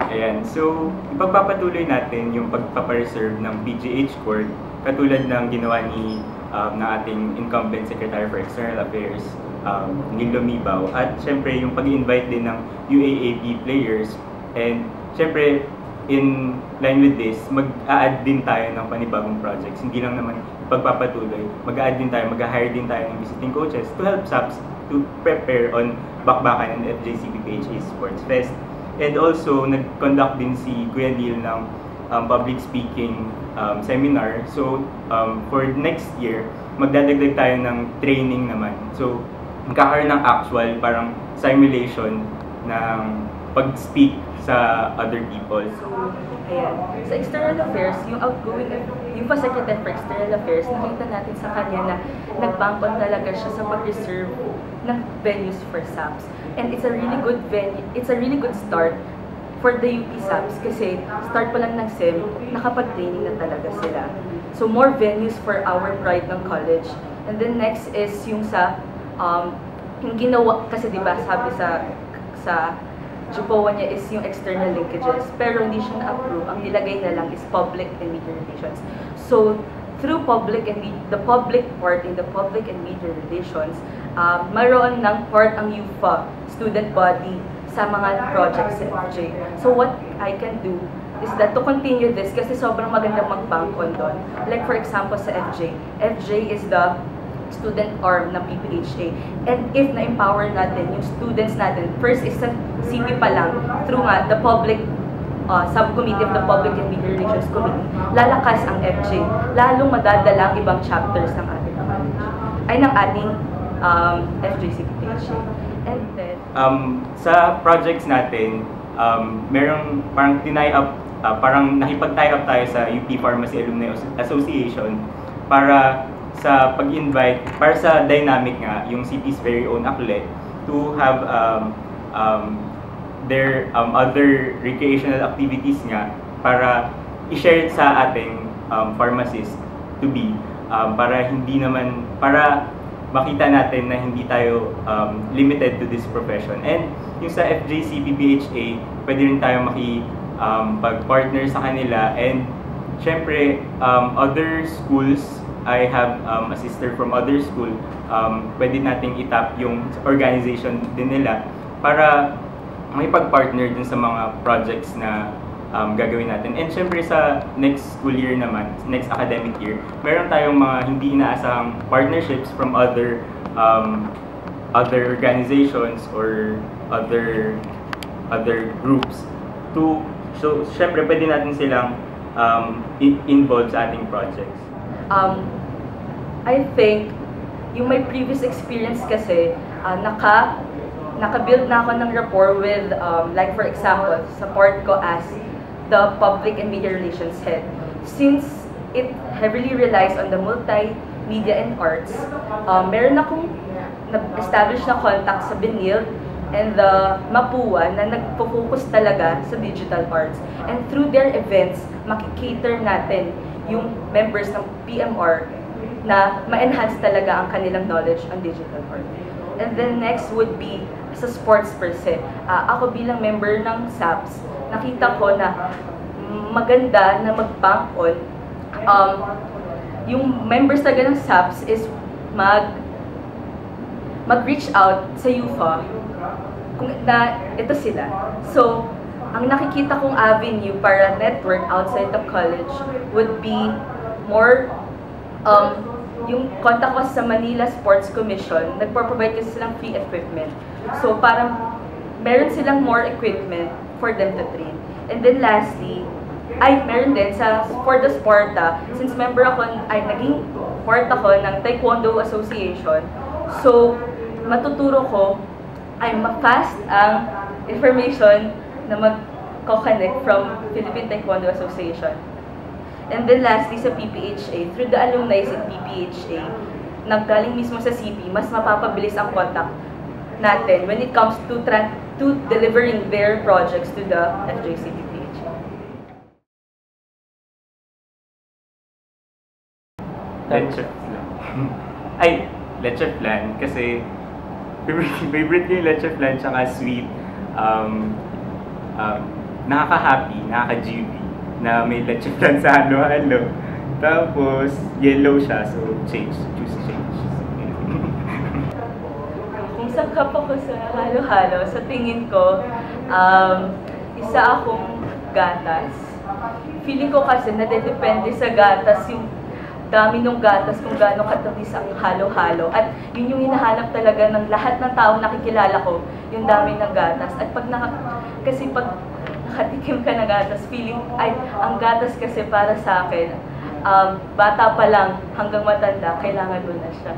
Ayan, so ipagpapatuloy natin yung pagpapareserve ng PGH Court katulad ng ginawa ng ating incumbent Secretary for External Affairs, Nilo Mibaw, at syempre yung pag-invite din ng UAAP players. And syempre, in line with this, mag-a-add din tayo ng panibagong projects. Hindi lang naman pagpapatuloy, mag-a-add din tayo, mag-hire din tayo ng visiting coaches to help SAPS to prepare on bakbakan ng FJCPPHA Sports Fest. And also, nag-conduct din si Kuya Neil ng public speaking seminar. So, for next year, magdadagdag tayo ng training naman. So, magkakaroon ng actual, parang simulation ng pag-speak sa other people. So, ayan. Sa external affairs, yung outgoing, yung pa-secretary for external affairs, nakita natin sa kanya na nagbangon talaga siya sa pag-reserve ng venues for SAPS. And it's a really good venue, it's a really good start for the UP SAPS kasi start pa lang ng SEM, nakapag-training na talaga sila. So more venues for our pride ng college. And then next is yung sa, yung ginawa, kasi diba sabi sa JUPOA niya is yung external linkages, pero hindi siya na-approve. Ang nilagay na lang is public and media relations. So, through public and the public part in the public and media relations, mayroon ng part ang UFA, student body, sa mga projects sa FJ. So, what I can do is that to continue this, kasi sobrang magandang mag-bank-on doon. Like for example sa FJ. FJ is the student arm ng PPHA. And if na-empower natin yung students natin, first is sa CP pa lang, through the public subcommittee of the Public and Media Relations Committee, lalakas ang FJ. Lalong madadala ang ibang chapters ng ating college. Ay, ng ating FJCPHA. And then, sa projects natin, merong parang tie up, parang nakipag-tie up tayo sa UP Pharmacy Alumni Association para sa pag-invite, para sa dynamic nga, yung CP's very own aklet, to have their other recreational activities nga para i-share sa ating pharmacists to be, para hindi naman, para makita natin na hindi tayo limited to this profession. And yung sa FJCPPHA, pwede rin tayo pag-partner sa kanila. And syempre, other schools, I have a sister from other school, pwede nating itap yung organization din nila para may pag-partner din sa mga projects na gagawin natin. And syempre sa next school year naman, next academic year, meron tayong mga hindi inaasahang partnerships from other organizations or other groups to, so syempre pwede natin silang involved sa ating projects. I think yung my previous experience kasi naka-build na ako ng rapport with like for example sa part ko as the public and media relations head. Since it heavily relies on the multimedia and arts, meron akong na-establish na contact sa BENIL and the MAPUA na nagpo-focus talaga sa digital arts. And through their events, makikater natin yung members ng PMR na ma-enhance talaga ang kanilang knowledge on digital art. And then next would be sa sports per se. Ako bilang member ng SAPS, nakita ko na maganda na mag-bank-on. Yung members talaga ng SAPS is mag-reach out sa UFA kung na ito sila. So, ang nakikita kong avenue para network outside the college would be more yung contact ko sa Manila Sports Commission, nagpo-provide kasi silang free equipment. So parang meron silang more equipment for them to train. And then lastly, meron din for the Sparta, since member ako, naging part ako ng Taekwondo Association. So matuturo ko, ma-fast ang information na mag-connect from Philippine Taekwondo Association. And then lastly sa PPHA, through the alumni in PPHA, naggaling mismo sa CP, mas mapapabilis ang contact natin when it comes to delivering their projects to the FJCPPHA. Lecture plan. Lecture plan kasi favorite ko yung lecture plan tsaka sweet. nakaka-happy, nakaka-GV na may leche flan sa halo-halo. Tapos, yellow siya, so choose change. Kung sangkap ako sa halo-halo, sa tingin ko, isa akong gatas. Feeling ko kasi nadedepende sa gatas yung dami ng gatas kung gaano katamis ang halo-halo. At yun yung hinahanap talaga ng lahat ng taong nakikilala ko, yung dami ng gatas. At kasi pag nakatikim ka ng gatas, ang gatas kasi para sa akin, bata pa lang hanggang matanda, kailangan mo na siya.